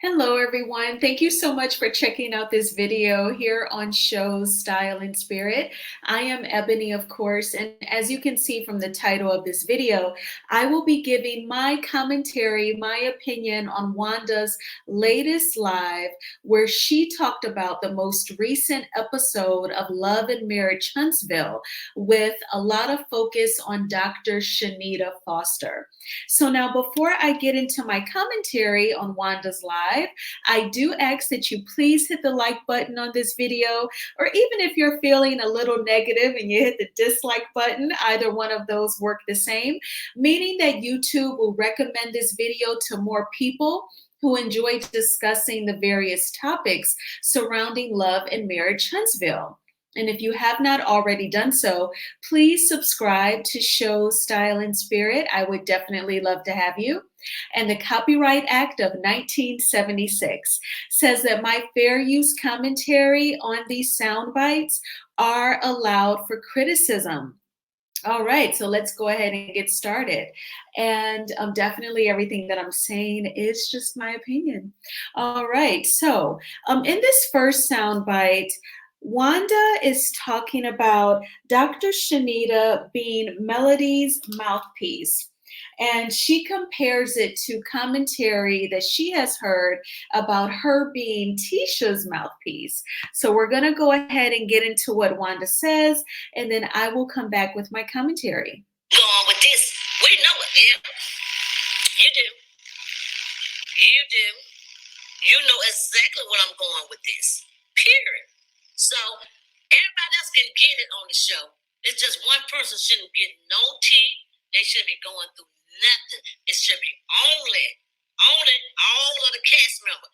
Hello, everyone. Thank you so much for checking out this video here on Shows Style and Spirit. I am Ebony, of course, and as you can see from the title of this video, I will be giving my commentary, my opinion on Wanda's latest live, where she talked about the most recent episode of Love and Marriage Huntsville with a lot of focus on Dr. Chanita Foster. So now, before I get into my commentary on Wanda's live, I do ask that you please hit the like button on this video, or even if you're feeling a little negative and you hit the dislike button, either one of those work the same, meaning that YouTube will recommend this video to more people who enjoy discussing the various topics surrounding Love and Marriage Huntsville. And if you have not already done so, please subscribe to Show Style and Spirit. I would definitely love to have you. And the Copyright Act of 1976 says that my fair use commentary on these sound bites are allowed for criticism. All right, so let's go ahead and get started. And definitely everything that I'm saying is just my opinion. All right, so in this first soundbite, Wanda is talking about Dr. Chanita being Melody's mouthpiece. And she compares it to commentary that she has heard about her being Tisha's mouthpiece. So we're going to go ahead and get into what Wanda says, and then I will come back with my commentary. Go on with this. We know it, yeah. You do. You do. You know exactly what I'm going with this. Period. So everybody else can get it on the show. It's just one person shouldn't get no tea. They should be going through nothing. It should be only all of the cast member.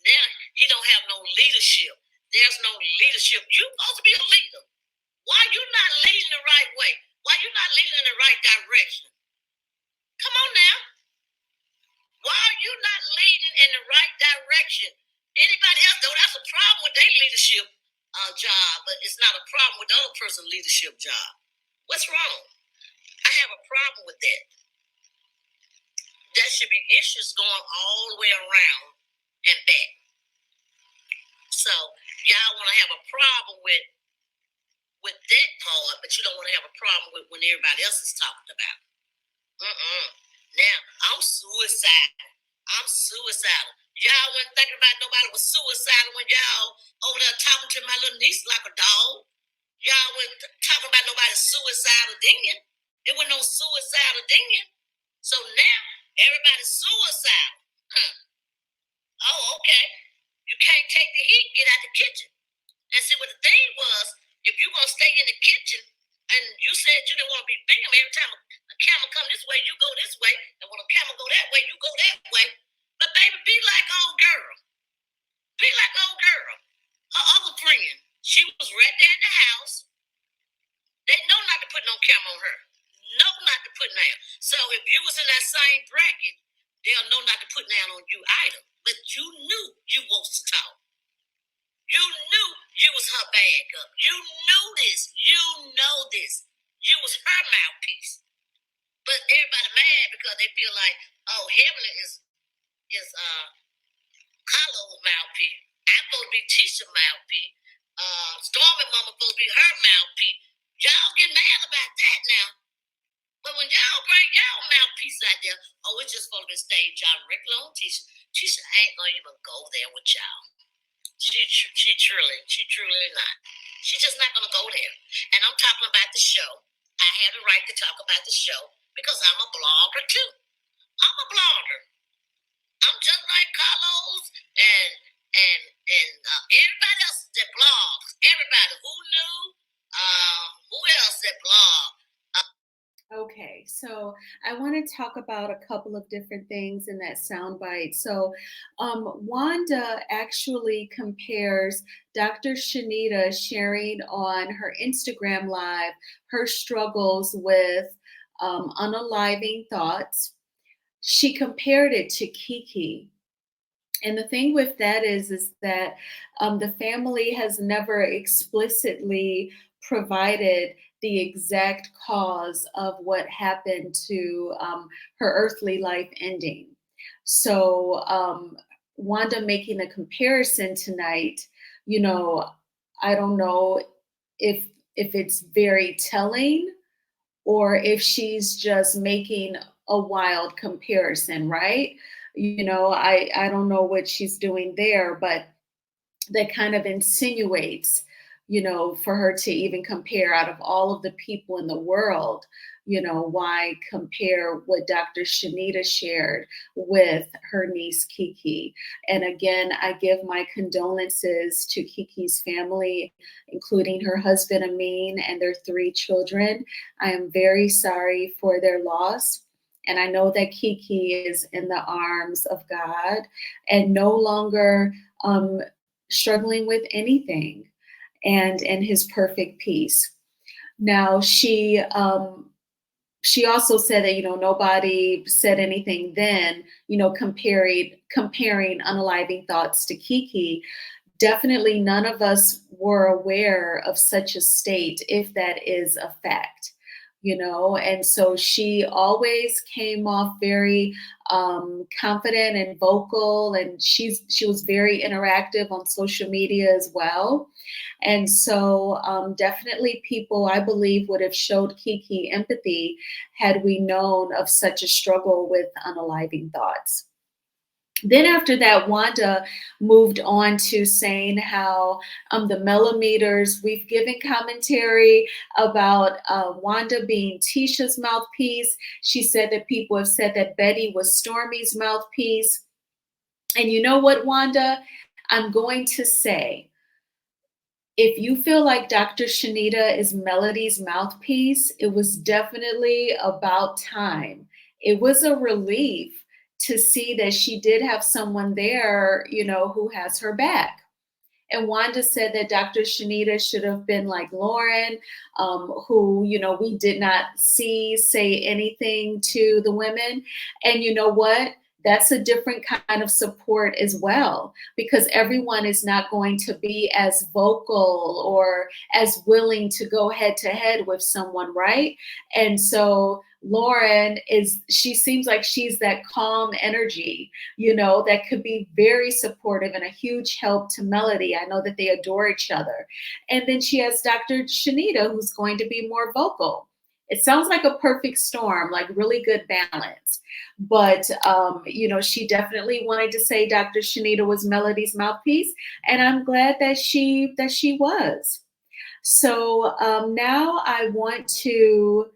Now he don't have no leadership. There's no leadership. You supposed to be a leader. Why you not leading the right way? Why you not leading in the right direction? Come on now. Why are you not leading in the right direction? Anybody else, though, that's a problem with their leadership job, but it's not a problem with the other person's leadership job. What's wrong? I have a problem with that. There should be issues going all the way around and back. So y'all want to have a problem with that part, but you don't want to have a problem with when everybody else is talking about it. Now, I'm suicidal. Y'all wasn't thinking about nobody was suicidal when y'all over there talking to my little niece like a dog. Y'all wasn't talking about nobody's suicidal dinging. There was no suicidal dinging. So now, everybody's suicidal. Oh, okay. You can't take the heat, get out the kitchen. And see, what the thing was, if you're going to stay in the kitchen, and you said you didn't want to be filmed, every time a camera come this way, you go this way. And when a camera go that way, you go that way. But baby, be like old girl. Be like old girl. Her other friend, she was right there in the house. They know not to put no camera on her. Know not to put down. So if you was in that same bracket, they'll know not to put down on you either. But you knew you was to talk. You knew you was her backup. You knew this. You know this. You was her mouthpiece. But everybody mad because they feel like, oh, Heavenly is Carlo's mouthpiece. I'm supposed to be Tisha's mouthpiece. Stormy Mama supposed to be her mouthpiece. Y'all get mad about that now. But when y'all bring y'all mouthpiece out there, oh, it's just supposed to be staged directly on Tisha. Tisha ain't gonna even go there with y'all. She truly not. She's just not gonna go there. And I'm talking about the show. I have the right to talk about the show because I'm a blogger too. I'm a blogger. I'm just like Carlos and everybody else that blogs. Everybody who knew, who else that blog. Okay, so I want to talk about a couple of different things in that soundbite. So, Wanda actually compares Dr. Chanita sharing on her Instagram Live her struggles with unaliving thoughts. She compared it to Kiki. And the thing with that is that the family has never explicitly provided the exact cause of what happened to her earthly life ending. So Wanda making a comparison tonight, you know, I don't know if it's very telling or if she's just making a wild comparison, right? I don't know what she's doing there, but that kind of insinuates, for her to even compare out of all of the people in the world, why compare what Dr. Chanita shared with her niece Kiki? And again, I give my condolences to Kiki's family, including her husband Amin and their 3 children. I am very sorry for their loss. And I know that Kiki is in the arms of God and no longer um, struggling with anything and in his perfect peace. Now she also said that nobody said anything then, comparing unaliving thoughts to Kiki. Definitely none of us were aware of such a state, if that is a fact, and so she always came off very confident and vocal, and she was very interactive on social media as well. And so definitely people, I believe, would have showed Kiki empathy had we known of such a struggle with unaliving thoughts. Then after that, Wanda moved on to saying how the millimeters, we've given commentary about Wanda being Tisha's mouthpiece. She said that people have said that Betty was Stormy's mouthpiece. And you know what, Wanda? I'm going to say, if you feel like Dr. Chanita is Melody's mouthpiece, it was definitely about time. It was a relief to see that she did have someone there, who has her back. And Wanda said that Dr. Chanita should have been like Lauren, who, we did not see say anything to the women. And you know what? That's a different kind of support as well, because everyone is not going to be as vocal or as willing to go head to head with someone, right? And so Lauren she seems like she's that calm energy, that could be very supportive and a huge help to Melody. I know that they adore each other. And then she has Dr. Chanita, who's going to be more vocal. It sounds like a perfect storm, like really good balance. But she definitely wanted to say Dr. Chanita was Melody's mouthpiece, and I'm glad that she was. So now I want to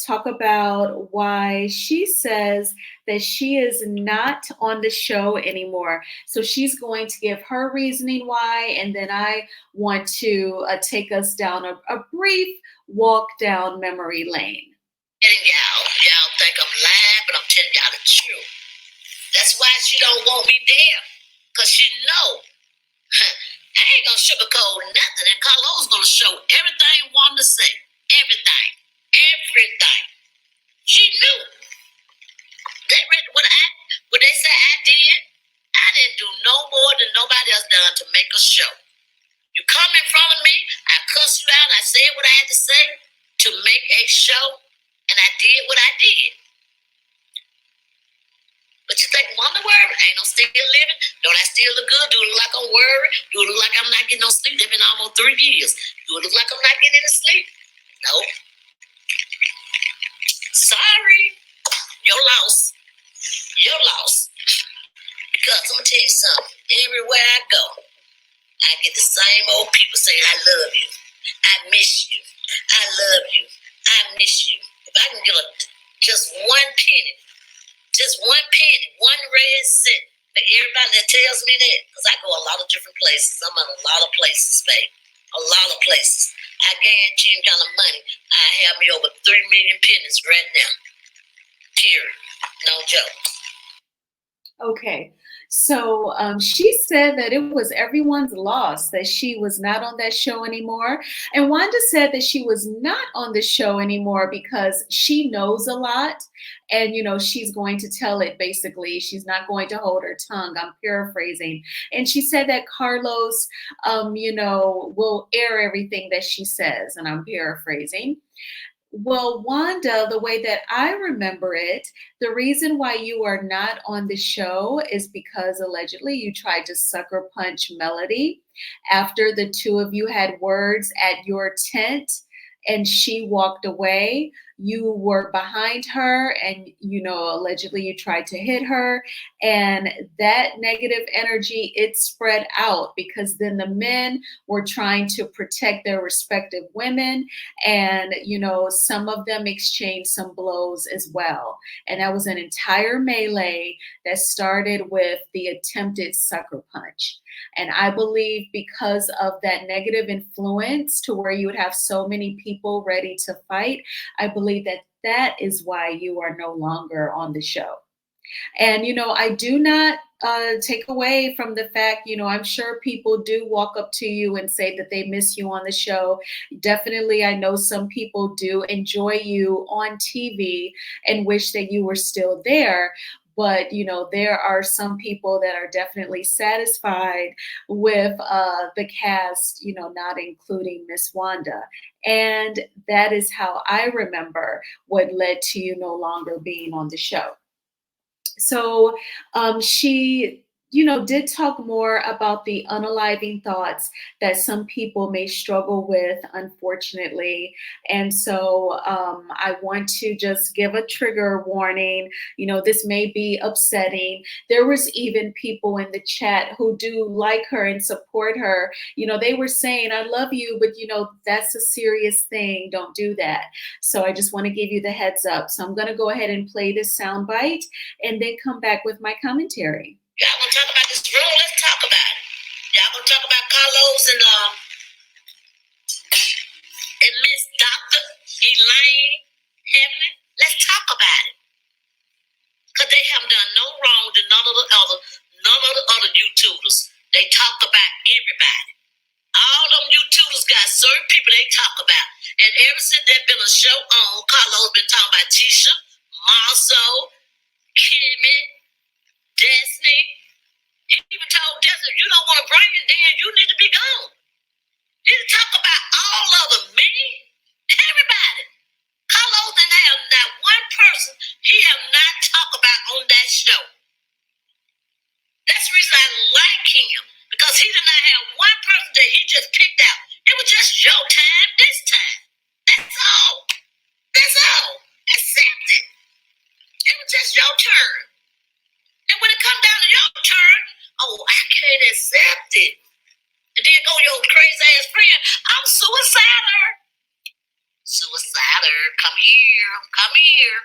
talk about why she says that she is not on the show anymore. So she's going to give her reasoning why, and then I want to take us down a brief walk down memory lane. And y'all think I'm lying, but I'm telling y'all the truth. That's why she don't want me there, because she know I ain't gonna sugarcoat nothing, and Carlos gonna show everything Wanda say. Everything. Everything. She knew. What they say I did, I didn't do no more than nobody else done to make a show. You come in front of me, I cuss you out, I said what I had to say to make a show, and I did what I did. But you think Wanda worried? Ain't no still living? Don't I still look good? Do it look like I'm worried? Do it look like I'm not getting no sleep? It's been almost 3 years. Do it look like I'm not getting any sleep? No. Sorry. Your loss. Your loss. Because I'm going to tell you something. Everywhere I go, I get the same old people saying, I love you. I miss you. I love you. I miss you. If I can get just one penny, one red cent for everybody that tells me that, because I go a lot of different places. I'm in a lot of places, babe. A lot of places. I guarantee you kind of money. I have me over 3 million pennies right now. Period. No joke. Okay. So she said that it was everyone's loss that she was not on that show anymore. And Wanda said that she was not on the show anymore because she knows a lot. And, she's going to tell it basically. She's not going to hold her tongue. I'm paraphrasing. And she said that Carlos, will air everything that she says. And I'm paraphrasing. Well, Wanda, the way that I remember it, the reason why you are not on the show is because allegedly you tried to sucker punch Melody after the two of you had words at your tent and she walked away. You were behind her and, allegedly you tried to hit her. And that negative energy, it spread out because then the men were trying to protect their respective women and some of them exchanged some blows as well, and that was an entire melee that started with the attempted sucker punch. And I believe because of that negative influence to where you would have so many people ready to fight, I believe that that is why you are no longer on the show. And, I do not take away from the fact, I'm sure people do walk up to you and say that they miss you on the show. Definitely, I know some people do enjoy you on TV and wish that you were still there. But, there are some people that are definitely satisfied with the cast, not including Miss Wanda. And that is how I remember what led to you no longer being on the show. So she, did talk more about the unaliving thoughts that some people may struggle with, unfortunately. And so I want to just give a trigger warning. This may be upsetting. There was even people in the chat who do like her and support her. They were saying, I love you, but that's a serious thing. Don't do that. So I just want to give you the heads up. So I'm going to go ahead and play this soundbite and then come back with my commentary. Y'all gonna talk about this room? Let's talk about it. Y'all gonna talk about Carlos and Miss Dr. Elaine Heavenly? Let's talk about it. Because they have done no wrong to none of the other YouTubers. They talk about everybody. All them YouTubers got certain people they talk about. And ever since there's been a show on, Carlos been talking about Tisha, Marceau, Kimmy, Destiny. He even told Destiny, you don't want to bring it, then you need to be gone. He didn't talk about all of them, me, everybody. Carlos didn't have not one person he have not talked about on that show. That's the reason I like him, because he did not have one person that he just picked out. It was just your time this time. That's all. That's all. Accept it. It was just your turn. And when it comes down to your turn, oh, I can't accept it. And then go your crazy ass friend, I'm suicidal. Suicidal, come here, come here.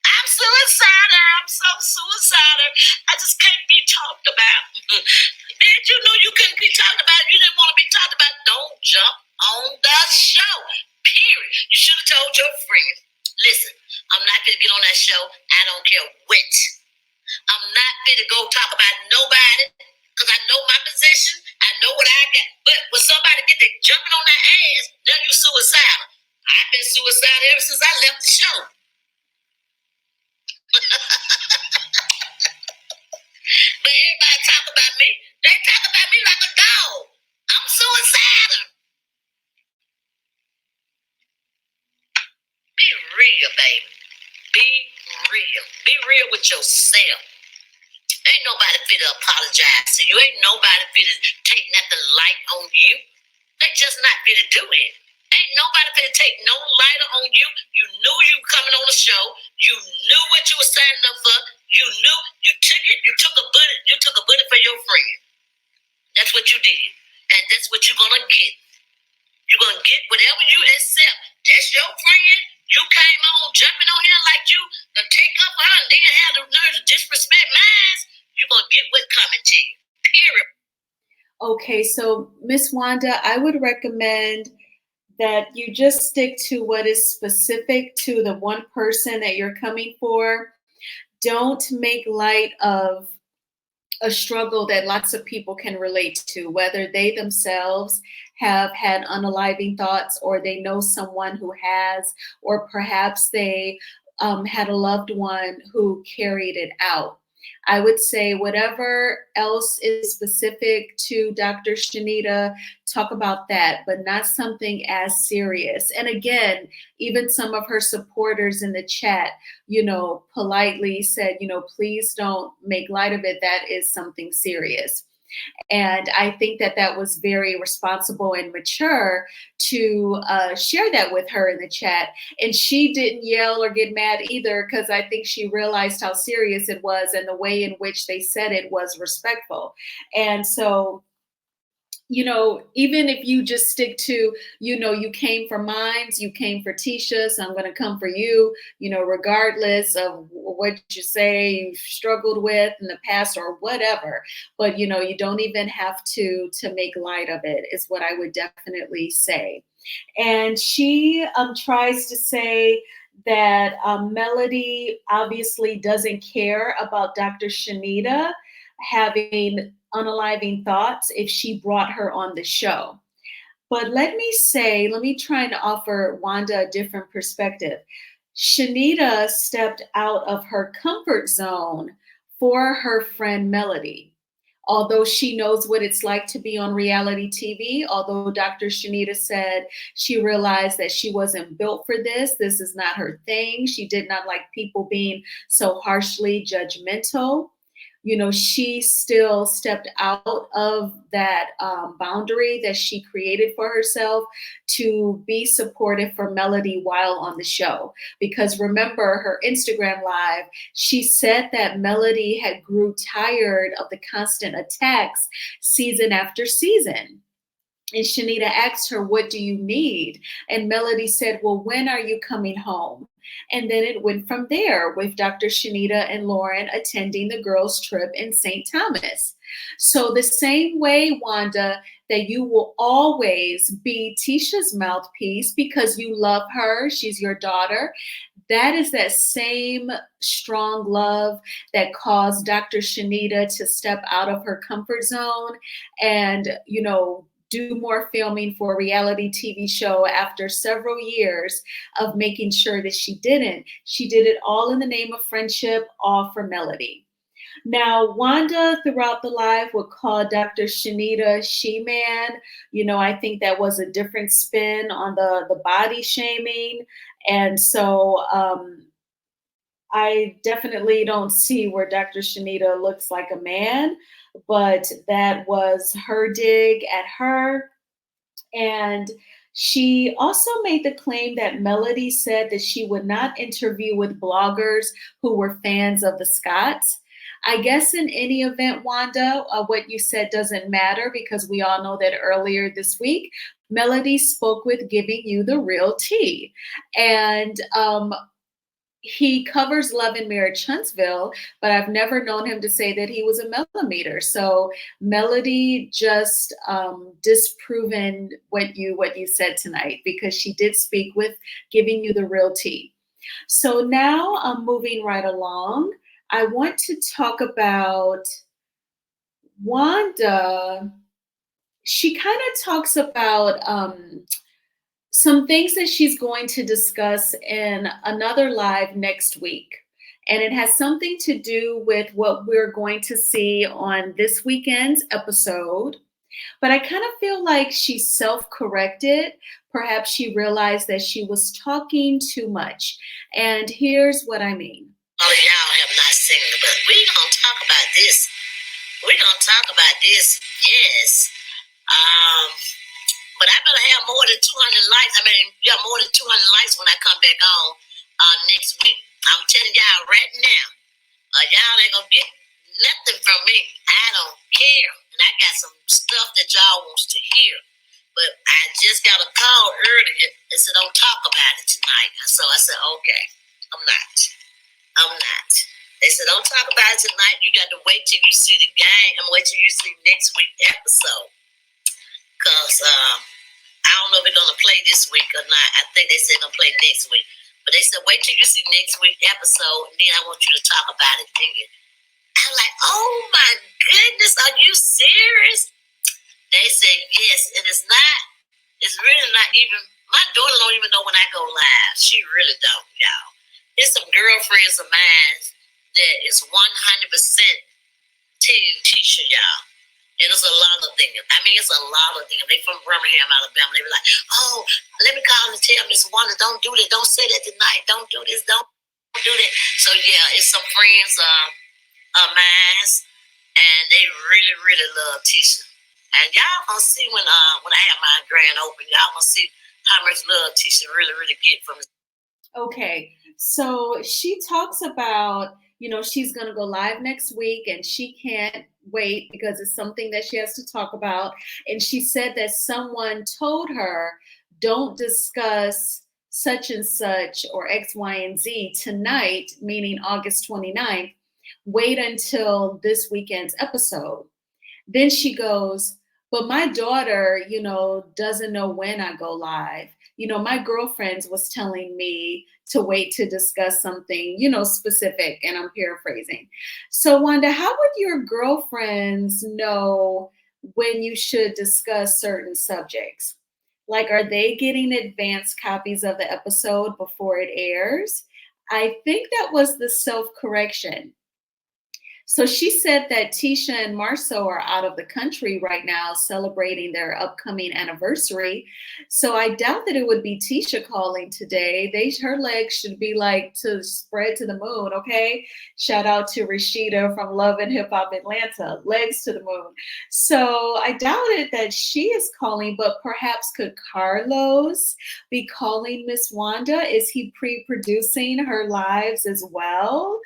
I'm suicidal, I'm so suicidal. I just can't be talked about. Did you know you couldn't be talked about? You didn't want to be talked about? Don't jump on the show. Period. You should have told your friend. Listen, I'm not going to get on that show. I don't care what. I'm not fit to go talk about nobody because I know my position. I know what I got. But when somebody get to jumping on that ass, then you suicidal. I've been suicidal ever since I left the show. But everybody talk about me. They talk about me like a dog. I'm suicidal. Be real, baby. Be real. Be real with yourself. Ain't nobody fit to apologize to you. Ain't nobody fit to take nothing light on you. They just not fit to do it. Ain't nobody fit to take no lighter on you. You knew you were coming on the show. You knew what you were signing up for. You knew you took it. You took a bullet. You took a bullet for your friend. That's what you did. And that's what you're gonna get. You're gonna get whatever you accept. That's your friend. You came on jumping on him like you to take up her and then have the nerve to disrespect mine. You're going to get what's coming to you. Period. Okay, so Miss Wanda, I would recommend that you just stick to what is specific to the one person that you're coming for. Don't make light of a struggle that lots of people can relate to, whether they themselves have had unaliving thoughts or they know someone who has, or perhaps they had a loved one who carried it out. I would say whatever else is specific to Dr. Chanita, talk about that, but not something as serious. And again, even some of her supporters in the chat, politely said, please don't make light of it. That is something serious. And I think that that was very responsible and mature to share that with her in the chat. And she didn't yell or get mad either, because I think she realized how serious it was, and the way in which they said it was respectful. And so, even if you just stick to, you came for mines, you came for Tisha, so I'm going to come for you, regardless of what you say you've struggled with in the past or whatever. But, you don't even have to make light of it, is what I would definitely say. And she tries to say that Melody obviously doesn't care about Dr. Chanita having unaliving thoughts if she brought her on the show. But let me try and offer Wanda a different perspective. Chanita stepped out of her comfort zone for her friend Melody. Although she knows what it's like to be on reality TV, although Dr. Chanita said she realized that she wasn't built for this, this is not her thing. She did not like people being so harshly judgmental. She still stepped out of that boundary that she created for herself to be supportive for Melody while on the show. Because remember her Instagram live, she said that Melody had grew tired of the constant attacks season after season. And Chanita asked her, what do you need? And Melody said, well, when are you coming home? And then it went from there, with Dr. Chanita and Lauren attending the girls' trip in St. Thomas. So the same way, Wanda, that you will always be Tisha's mouthpiece because you love her, she's your daughter, that is that same strong love that caused Dr. Chanita to step out of her comfort zone and, do more filming for a reality TV show after several years of making sure that she didn't. She did it all in the name of friendship, all for Melody. Now, Wanda throughout the live would call Dr. Chanita She-Man. I think that was a different spin on the body shaming. And so I definitely don't see where Dr. Chanita looks like a man, but that was her dig at her. And she also made the claim that Melody said that she would not interview with bloggers who were fans of the Scotts. I guess in any event, Wanda, what you said doesn't matter, because we all know that earlier this week, Melody spoke with Giving You the Real Tea. And he covers Love and Marriage Huntsville, but I've never known him to say that he was a millimeter. So Melody just disproven what you said tonight, because she did speak with Giving You the Real Tea. So now I'm moving right along. I want to talk about Wanda. She kind of talks about some things that she's going to discuss in another live next week. And it has something to do with what we're going to see on this weekend's episode. But I kind of feel like she self-corrected. Perhaps she realized that she was talking too much. And here's what I mean. All of y'all have not seen it, but we're going to talk about this. We're going to talk about this, yes. But I better have more than 200 likes. More than 200 likes when I come back on next week. I'm telling y'all right now, y'all ain't going to get nothing from me. I don't care. And I got some stuff that y'all wants to hear. But I just got a call earlier that said, don't talk about it tonight. So I said, okay, I'm not. They said, don't talk about it tonight. You got to wait till you see the game and wait till you see next week's episode. Because I don't know if they're going to play this week or not. I think they said they're going to play next week. But they said, wait till you see next week's episode, and then I want you to talk about it then. I'm like, oh my goodness, are you serious? They said, yes, and it's really not even, my daughter don't even know when I go live. She really don't, y'all. There's some girlfriends of mine that is 100% Team Tisha, y'all. And it's a lot of things. I mean, it's a lot of things. They from Birmingham, Alabama. They be like, oh, let me call and tell Miss Wanda, don't do that. Don't say that tonight. Don't do this. Don't do that. So, yeah, it's some friends of mine, and they really, really love Tisha. And y'all gonna see when I have my grand open, y'all gonna see how much love Tisha really, really get from. Okay, so she talks about, she's going to go live next week and she can't wait because it's something that she has to talk about. And she said that someone told her, don't discuss such and such or X, Y, and Z tonight, meaning August 29th. Wait until this weekend's episode. Then she goes, but my daughter, doesn't know when I go live. My girlfriends was telling me to wait to discuss something, specific, and I'm paraphrasing. So Wanda, how would your girlfriends know when you should discuss certain subjects? Like, are they getting advanced copies of the episode before it airs? I think that was the self-correction. So she said that Tisha and Marceau are out of the country right now celebrating their upcoming anniversary. So I doubt that it would be Tisha calling today. Her legs should be like to spread to the moon, okay? Shout out to Rashida from Love and Hip Hop Atlanta, legs to the moon. So I doubt it that she is calling, but perhaps could Carlos be calling Miss Wanda? Is he pre-producing her lives as well?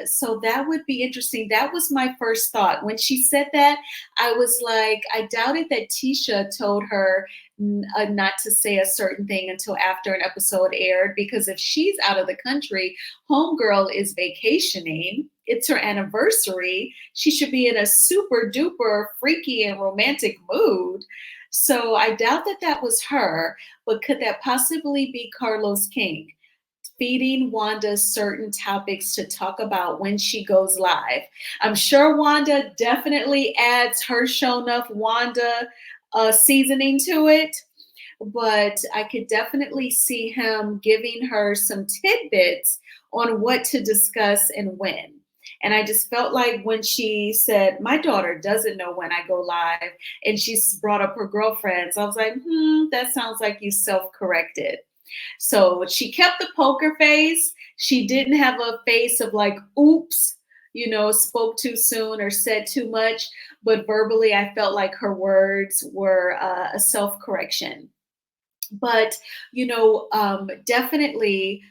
So that would be interesting. That was my first thought. When she said that, I was like, I doubted that Tisha told her not to say a certain thing until after an episode aired, because if she's out of the country, homegirl is vacationing. It's her anniversary. She should be in a super duper freaky and romantic mood. So I doubt that that was her, but could that possibly be Carlos King? Feeding Wanda certain topics to talk about when she goes live. I'm sure Wanda definitely adds her show enough Wanda seasoning to it, but I could definitely see him giving her some tidbits on what to discuss and when. And I just felt like when she said, my daughter doesn't know when I go live, and she brought up her girlfriends, I was like, that sounds like you self-corrected. So she kept the poker face. She didn't have a face of like, oops, spoke too soon or said too much. But verbally, I felt like her words were a self-correction. But, definitely,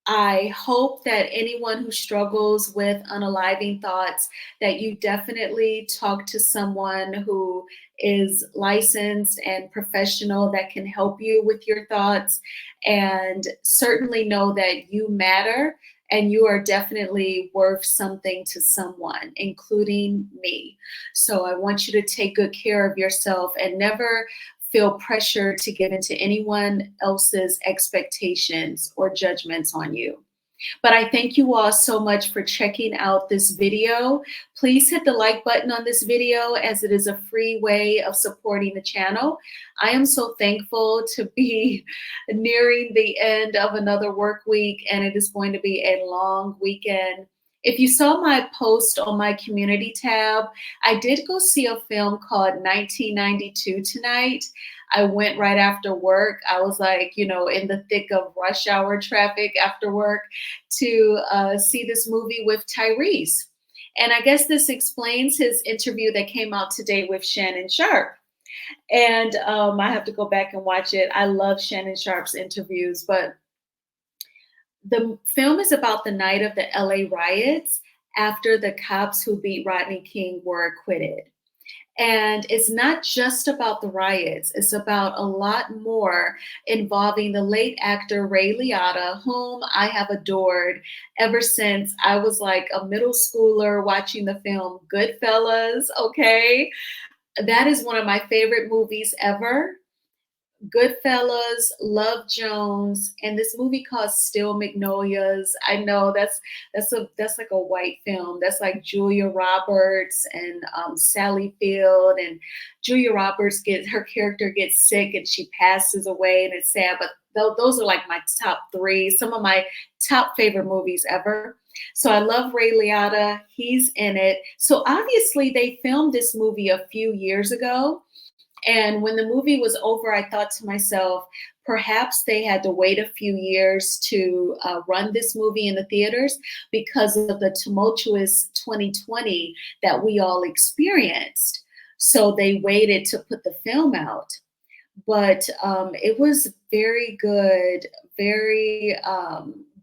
I hope that anyone who struggles with unaliving thoughts, that you definitely talk to someone who is licensed and professional that can help you with your thoughts, and certainly know that you matter and you are definitely worth something to someone, including me. So I want you to take good care of yourself and never feel pressure to give into anyone else's expectations or judgments on you. But I thank you all so much for checking out this video. Please hit the like button on this video, as it is a free way of supporting the channel. I am so thankful to be nearing the end of another work week, and it is going to be a long weekend. If you saw my post on my community tab, I did go see a film called 1992 tonight. I went right after work. I was like, in the thick of rush hour traffic after work to see this movie with Tyrese. And I guess this explains his interview that came out today with Shannon Sharpe. And I have to go back and watch it. I love Shannon Sharpe's interviews, but the film is about the night of the LA riots after the cops who beat Rodney King were acquitted. And it's not just about the riots. It's about a lot more involving the late actor Ray Liotta, whom I have adored ever since I was like a middle schooler watching the film Goodfellas, okay? That is one of my favorite movies ever. Goodfellas, Love Jones, and this movie called Still Magnolias. I know that's like a white film. That's like Julia Roberts and Sally Field, and Julia Roberts her character gets sick and she passes away, and it's sad. But those are like my top three, some of my top favorite movies ever. So I love Ray Liotta. He's in it. So obviously they filmed this movie a few years ago. And when the movie was over, I thought to myself, perhaps they had to wait a few years to run this movie in the theaters because of the tumultuous 2020 that we all experienced. So they waited to put the film out. But it was very good, very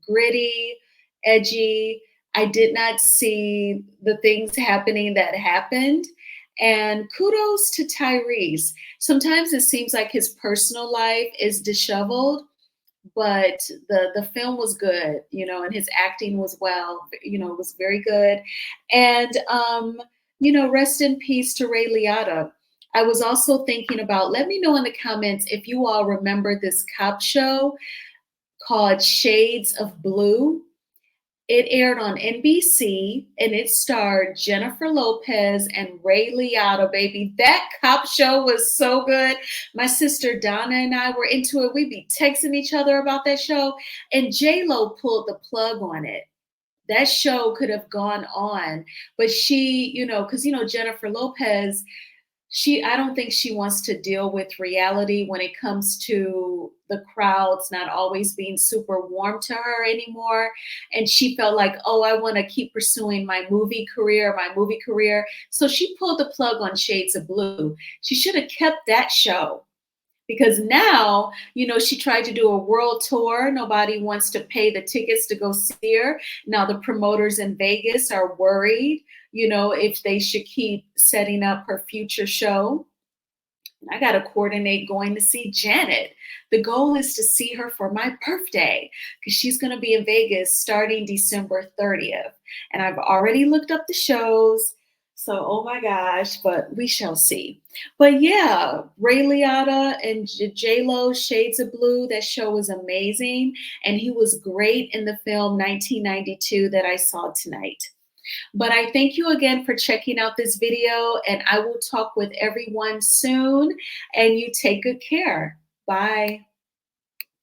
gritty, edgy. I did not see the things happening that happened. And kudos to Tyrese. Sometimes it seems like his personal life is disheveled, but the film was good, and his acting was was very good. And rest in peace to Ray Liotta. I was also thinking about, let me know in the comments if you all remember this cop show called Shades of Blue. It aired on NBC and it starred Jennifer Lopez and Ray Liotta, baby. That cop show was so good. My sister Donna and I were into it. We'd be texting each other about that show. And J-Lo pulled the plug on it. That show could have gone on, but she, because Jennifer Lopez, I don't think she wants to deal with reality when it comes to the crowds not always being super warm to her anymore. And she felt like, oh, I want to keep pursuing my movie career. So she pulled the plug on Shades of Blue. She should have kept that show. Because now, she tried to do a world tour. Nobody wants to pay the tickets to go see her. Now the promoters in Vegas are worried, if they should keep setting up her future show. I got to coordinate going to see Janet. The goal is to see her for my birthday because she's going to be in Vegas starting December 30th. And I've already looked up the shows. So, oh my gosh, but we shall see. But yeah, Ray Liotta and J-Lo, Shades of Blue, that show was amazing. And he was great in the film 1992 that I saw tonight. But I thank you again for checking out this video, and I will talk with everyone soon, and you take good care. Bye.